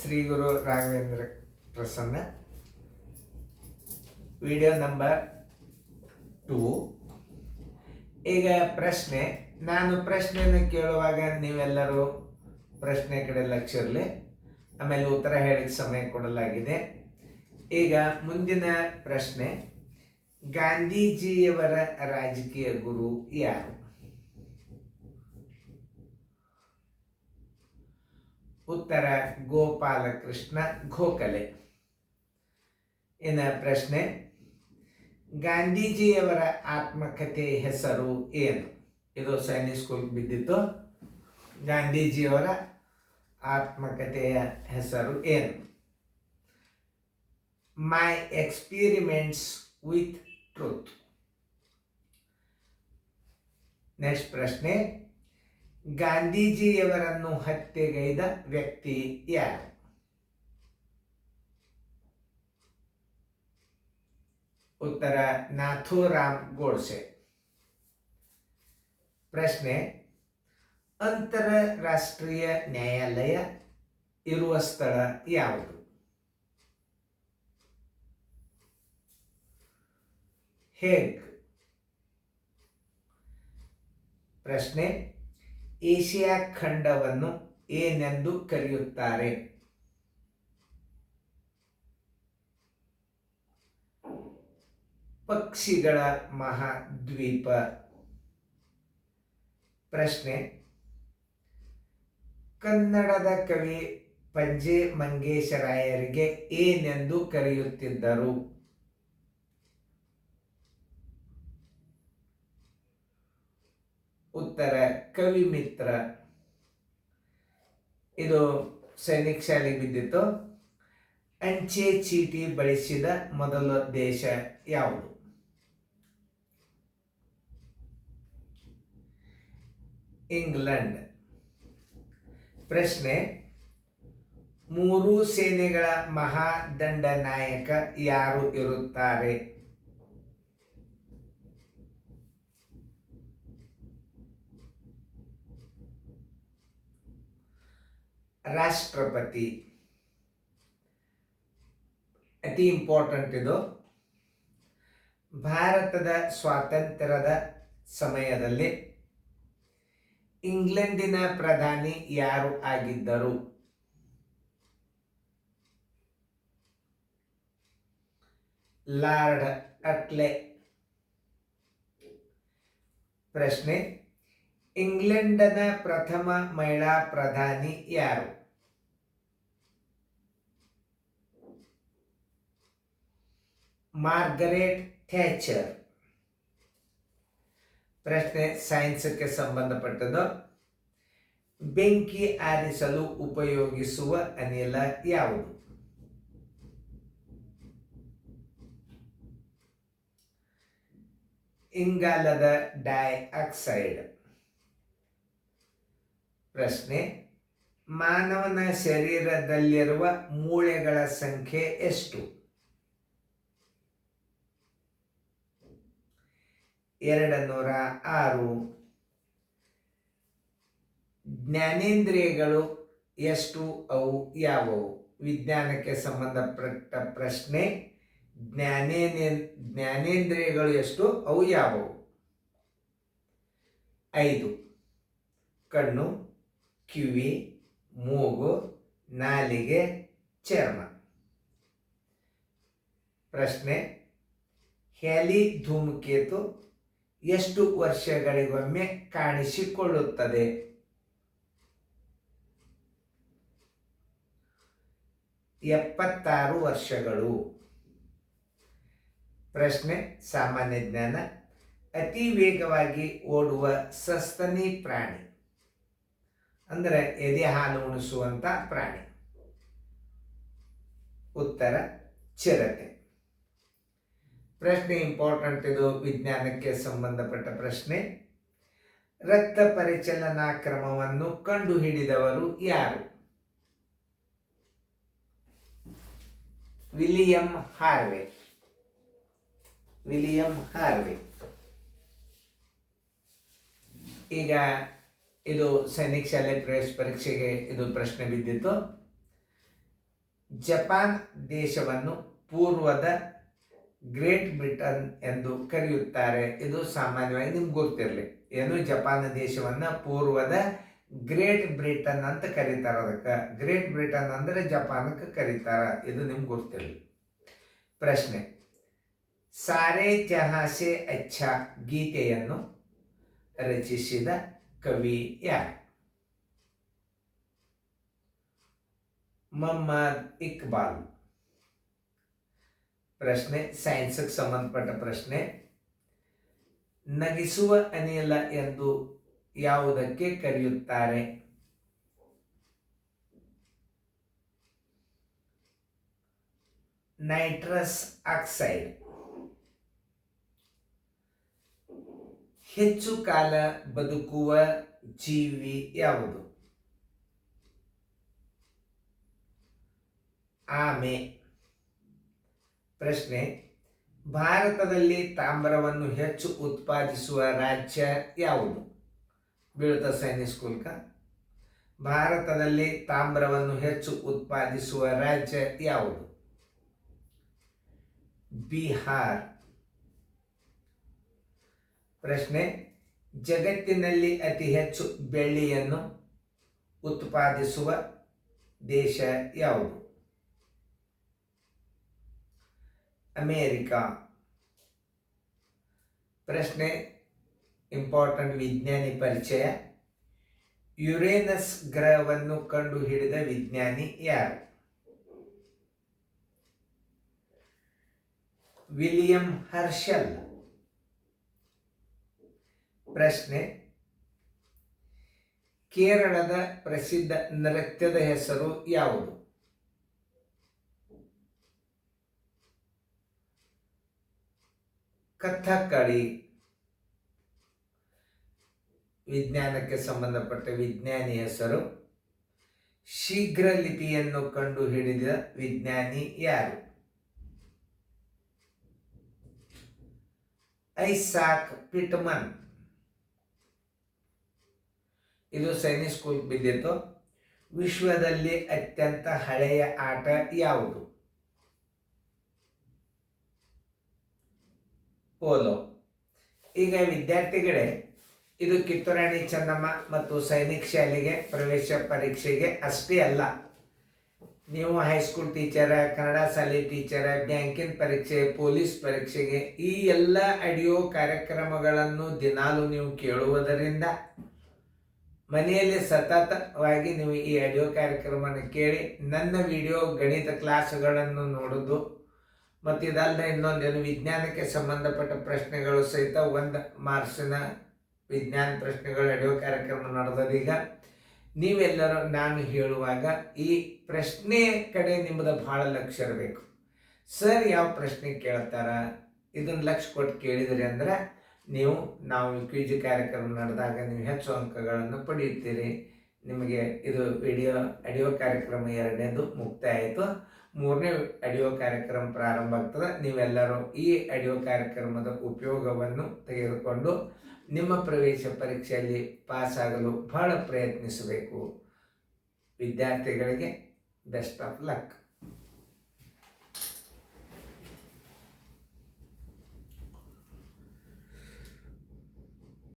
ಶ್ರೀ ಗುರು ರಾಘವೇಂದ್ರ ಪ್ರಸನ್ನ. Video number 2. ಈಗ ಪ್ರಶ್ನೆ, ನಾನು ಪ್ರಶ್ನೆಯನ್ನು ಕೇಳುವಾಗ ನೀವೆಲ್ಲರೂ ಪ್ರಶ್ನೆ ಕಡೆ ಲಕ್ಷ್ಯ ಇರಲಿ, ಆಮೇಲೆ ಉತ್ತರ ಹೇಳಿದ ಸಮಯ ಕೊಡಲಾಗಿದೆ. ಈಗ ಮುಂದಿನ ಪ್ರಶ್ನೆ, ಗಾಂಧೀಜಿಯವರ ರಾಜಕೀಯ ಗುರು ಯಾರು? ಉತ್ತರ ಗೋಪಾಲಕೃಷ್ಣ ಗೋಖಲೆ. ಇನ್ನು ಪ್ರಶ್ನೆ, ಗಾಂಧೀಜಿಯವರ ಆತ್ಮಕಥೆ ಹೆಸರು ಏನು? ಇದು ಸೈನಿಕ್ ಸ್ಕೂಲ್ ಬಿದ್ದಿತ್ತು. ಗಾಂಧೀಜಿಯವರ ಆತ್ಮಕಥೆಯ ಹೆಸರು ಏನು? ಮೈ ಎಕ್ಸ್ಪೀರಿಮೆಂಟ್ಸ್ ವಿತ್ ಟ್ರೂತ್. ನೆಕ್ಸ್ಟ್ ಪ್ರಶ್ನೆ, ಗಾಂಧೀಜಿಯವರನ್ನು ಹತ್ಯೆಗೈದ ವ್ಯಕ್ತಿ ಯಾರು? ಉತ್ತರ ನಾಥೂರಾಮ್ ಗೋಡ್ಸೆ. ಪ್ರಶ್ನೆ, ಅಂತಾರಾಷ್ಟ್ರೀಯ ನ್ಯಾಯಾಲಯ ಇರುವ ಸ್ಥಳ ಯಾವುದು? ಹೇಗ್. ಪ್ರಶ್ನೆ, ಏಷ್ಯಾ ಖಂಡವನ್ನು ಏನೆಂದು ಕರೆಯುತ್ತಾರೆ? ಪಕ್ಷಿಗಳ ಮಹಾದ್ವೀಪ. ಪ್ರಶ್ನೆ, ಕನ್ನಡದ ಕವಿ ಪಂಜೆ ಮಂಗೇಶರಾಯರಿಗೆ ಏನೆಂದು ಕರೆಯುತ್ತಿದ್ದರು? ಉತ್ತರ ಕವಿ ಮಿತ್ರ. ಇದು ಸೈನಿಕ್ ಶಾಲೆಗೆ ಬಿದ್ದಿತ್ತು. ಅಂಚೆ ಚೀಟಿ ಬಳಸಿದ ಮೊದಲ ದೇಶ ಯಾವುದು? ಇಂಗ್ಲೆಂಡ್. ಪ್ರಶ್ನೆ, ಮೂರು ಸೇನೆಗಳ ಮಹಾದಂಡನಾಯಕ ಯಾರು ಇರುತ್ತಾರೆ? ರಾಷ್ಟ್ರಪತಿ. ಅತಿ ಇಂಪಾರ್ಟೆಂಟ್ ಇದು. ಭಾರತದ ಸ್ವಾತಂತ್ರ್ಯದ ಸಮಯದಲ್ಲಿ ಇಂಗ್ಲೆಂಡಿನ ಪ್ರಧಾನಿ ಯಾರು ಆಗಿದ್ದರು? ಲಾರ್ಡ್ ಅಟ್ಲೆ. ಪ್ರಶ್ನೆ, ಇಂಗ್ಲೆಂಡಿನ ಪ್ರಥಮ ಮಹಿಳಾ ಪ್ರಧಾನಿ ಯಾರು? Margaret Thatcher. ಪ್ರಶ್ನೆ ಸೈನ್ಸ್ಗೆ ಸಂಬಂಧಪಟ್ಟದ್ದು. ಬೆಂಕಿ ಆರಿಸಲು ಉಪಯೋಗಿಸುವ ಅನಿಲ ಯಾವುದು? ಇಂಗಾಲದ ಡೈಆಕ್ಸೈಡ್. ಪ್ರಶ್ನೆ, ಮಾನವನ ಶರೀರದಲ್ಲಿರುವ ಮೂಳೆಗಳ ಸಂಖ್ಯೆ ಎಷ್ಟು? 206. ಜ್ಞಾನೇಂದ್ರಿಯಗಳು ಎಷ್ಟು? ಅವು ಯಾವುವು? ವಿಜ್ಞಾನಕ್ಕೆ ಸಂಬಂಧಪಟ್ಟ ಪ್ರಶ್ನೆ. ಜ್ಞಾನೇಂದ್ರಿಯಗಳು ಎಷ್ಟು? ಅವು ಯಾವುವು? 5. ಕಣ್ಣು, ಕಿವಿ, ಮೂಗು, ನಾಲಿಗೆ, ಚರ್ಮ. ಪ್ರಶ್ನೆ, ಹ್ಯಾಲಿ ಧೂಮಕೇತು ಎಷ್ಟು ವರ್ಷಗಳಿಗೊಮ್ಮೆ ಕಾಣಿಸಿಕೊಳ್ಳುತ್ತದೆ? 76 ವರ್ಷಗಳು. ಪ್ರಶ್ನೆ ಸಾಮಾನ್ಯ ಜ್ಞಾನ. ಅತಿ ವೇಗವಾಗಿ ಓಡುವ ಸಸ್ತನಿ ಪ್ರಾಣಿ ಅಂದರೆ ಎದೆ ಹಾಲು ಉಣಿಸುವಂತ ಪ್ರಾಣಿ? ಉತ್ತರ ಚಿರತೆ. ಪ್ರಶ್ನೆ ಇಂಪಾರ್ಟೆಂಟ್ ಇದು, ವಿಜ್ಞಾನಕ್ಕೆ ಸಂಬಂಧಪಟ್ಟ ಪ್ರಶ್ನೆ. ರಕ್ತ ಪರಿಚಲನಾ ಕ್ರಮವನ್ನು ಕಂಡುಹಿಡಿದವರು ಯಾರು? William Harvey. ಈಗ ಇದು ಸೈನಿಕ್ ಶಾಲೆ ಪ್ರವೇಶ ಪರೀಕ್ಷೆಗೆ ಇದು ಪ್ರಶ್ನೆ ಬಿದ್ದಿತ್ತು. ಜಪಾನ್ ದೇಶವನ್ನು ಪೂರ್ವದ ಗ್ರೇಟ್ ಬ್ರಿಟನ್ ಎಂದು ಕರೆಯುತ್ತಾರೆ. ಇದು ಸಾಮಾನ್ಯವಾಗಿ ನಿಮ್ಗೆ ಗೊತ್ತಿರಲಿ. ಏನು, ಜಪಾನ್ ದೇಶವನ್ನು ಪೂರ್ವದ ಗ್ರೇಟ್ ಬ್ರಿಟನ್ ಅಂತ ಕರೀತಾರ. ಅದಕ್ಕೆ ಗ್ರೇಟ್ ಬ್ರಿಟನ್ ಅಂದರೆ ಜಪಾನಕ್ಕೆ ಕರೀತಾರ. ಇದು ನಿಮ್ಗೆ ಗೊತ್ತಿರಲಿ. ಪ್ರಶ್ನೆ, ಸಾರೇ ಜಹಾಂ ಸೆ ಅಚ್ಛಾ ಗೀತೆಯನ್ನು ರಚಿಸಿದ ಕವಿ ಯಾರು? ಮೊಹಮ್ಮದ್ ಇಕ್ಬಾಲ್. ಪ್ರಶ್ನೆ ಸೈನ್ಸ್ಗೆ ಸಂಬಂಧಪಟ್ಟ ಪ್ರಶ್ನೆ. ನಗಿಸುವ ಅನಿಲ ಎಂದು ಯಾವುದಕ್ಕೆ ಕರೆಯುತ್ತಾರೆ? Nitrous oxide. ಹೆಚ್ಚು ಕಾಲ ಬದುಕುವ ಜೀವಿ ಯಾವುದು? ಆಮೆ. ಪ್ರಶ್ನೆ, ಭಾರತದಲ್ಲಿ ತಾಮ್ರವನ್ನು ಹೆಚ್ಚು ಉತ್ಪಾದಿಸುವ ರಾಜ್ಯ ಯಾವುದು? ಬೀಳುತ್ತಾ ಸೈನಿಕ್ ಸ್ಕೂಲ್ಕ. ಭಾರತದಲ್ಲಿ ತಾಮ್ರವನ್ನು ಹೆಚ್ಚು ಉತ್ಪಾದಿಸುವ ರಾಜ್ಯ ಯಾವುದು? ಬಿಹಾರ್. ಪ್ರಶ್ನೆ, ಜಗತ್ತಿನಲ್ಲಿ ಅತಿ ಹೆಚ್ಚು ಬೆಳ್ಳಿಯನ್ನು ಉತ್ಪಾದಿಸುವ ದೇಶ ಯಾವುದು? ಅಮೇರಿಕಾ. ಪ್ರಶ್ನೆ ಇಂಪಾರ್ಟೆಂಟ್ ವಿಜ್ಞಾನಿ ಪರಿಚಯ. ಯುರೇನಸ್ ಗ್ರಹವನ್ನು ಕಂಡುಹಿಡಿದ ವಿಜ್ಞಾನಿ ಯಾರು? ವಿಲಿಯಂ ಹರ್ಷಲ್. ಪ್ರಶ್ನೆ, ಕೇರಳದ ಪ್ರಸಿದ್ಧ ನೃತ್ಯದ ಹೆಸರು ಯಾವುದು? ಕಥಕ್ಕಳಿ. ವಿಜ್ಞಾನಕ್ಕೆ ಸಂಬಂಧಪಟ್ಟ ವಿಜ್ಞಾನಿ ಹೆಸರು. ಶೀಘ್ರ ಲಿಪಿಯನ್ನು ಕಂಡುಹಿಡಿದ ವಿಜ್ಞಾನಿ ಯಾರು? Isaac Pitman. ಇದು ಸೈನಿಕ್ ಸ್ಕೂಲ್ ಬಿದ್ದಿತ್ತು. ವಿಶ್ವದಲ್ಲಿ ಅತ್ಯಂತ ಹಳೆಯ ಆಟ ಯಾವುದು? ಪೋಲೋ. ಈಗ ವಿದ್ಯಾರ್ಥಿಗಳೇ, ಇದು ಕಿತ್ತೂರಾಣಿ ಚೆನ್ನಮ್ಮ ಮತ್ತು ಸೈನಿಕ್ ಶಾಲೆಗೆ ಪ್ರವೇಶ ಪರೀಕ್ಷೆಗೆ ಅಷ್ಟೇ ಅಲ್ಲ. ನೀವು ಹೈಸ್ಕೂಲ್ ಟೀಚರ, ಕನ್ನಡ ಶಾಲೆ ಟೀಚರ, ಬ್ಯಾಂಕಿನ ಪರೀಕ್ಷೆ, ಪೊಲೀಸ್ ಪರೀಕ್ಷೆಗೆ ಈ ಎಲ್ಲ ಆಡಿಯೋ ಕಾರ್ಯಕ್ರಮಗಳನ್ನು ದಿನಾಲು ನೀವು ಕೇಳುವುದರಿಂದ ಮನೆಯಲ್ಲಿ ಸತತವಾಗಿ ನೀವು ಈ ಆಡಿಯೋ ಕಾರ್ಯಕ್ರಮವನ್ನು ಕೇಳಿ ನನ್ನ ವಿಡಿಯೋ ಗಣಿತ ಕ್ಲಾಸ್ಗಳನ್ನು ನೋಡೋದು ಮತ್ತು ಇದಲ್ಲದೆ ಇನ್ನೊಂದೇನು ವಿಜ್ಞಾನಕ್ಕೆ ಸಂಬಂಧಪಟ್ಟ ಪ್ರಶ್ನೆಗಳು ಸಹಿತ 1 ಮಾರ್ಕ್ಸಿನ ವಿಜ್ಞಾನ ಪ್ರಶ್ನೆಗಳು ಆಡಿಯೋ ಕಾರ್ಯಕ್ರಮ ನಡೆದದೀಗ. ನೀವೆಲ್ಲರೂ ನಾನು ಹೇಳುವಾಗ ಈ ಪ್ರಶ್ನೆ ಕಡೆ ನಿಮ್ಮದು ಭಾಳ ಲಕ್ಷ್ಯ ಇರಬೇಕು. ಸರ್ ಯಾವ ಪ್ರಶ್ನೆ ಕೇಳ್ತಾರ ಇದನ್ನು ಲಕ್ಷ್ಯ ಕೊಟ್ಟು ಕೇಳಿದ್ರಿ ಅಂದ್ರೆ ನಾವು ಕ್ವಿಜ್ ಕಾರ್ಯಕ್ರಮ ನಡೆದಾಗ ನೀವು ಹೆಚ್ಚು ಅಂಕಗಳನ್ನು ಪಡೆಯುತ್ತೀರಿ. ನಿಮಗೆ ಇದು ಆಡಿಯೋ ಕಾರ್ಯಕ್ರಮ 2ನೇದು ಮುಕ್ತಾಯ ಆಯಿತು. 3ನೇ ಆಡಿಯೋ ಕಾರ್ಯಕ್ರಮ ಪ್ರಾರಂಭ ಆಗ್ತದೆ. ನೀವೆಲ್ಲರೂ ಈ ಆಡಿಯೋ ಕಾರ್ಯಕ್ರಮದ ಉಪಯೋಗವನ್ನು ತೆಗೆದುಕೊಂಡು ನಿಮ್ಮ ಪ್ರವೇಶ ಪರೀಕ್ಷೆಯಲ್ಲಿ ಪಾಸಾಗಲು ಬಹಳ ಪ್ರಯತ್ನಿಸಬೇಕು. ವಿದ್ಯಾರ್ಥಿಗಳಿಗೆ ಬೆಸ್ಟ್ ಆಫ್ ಲಕ್.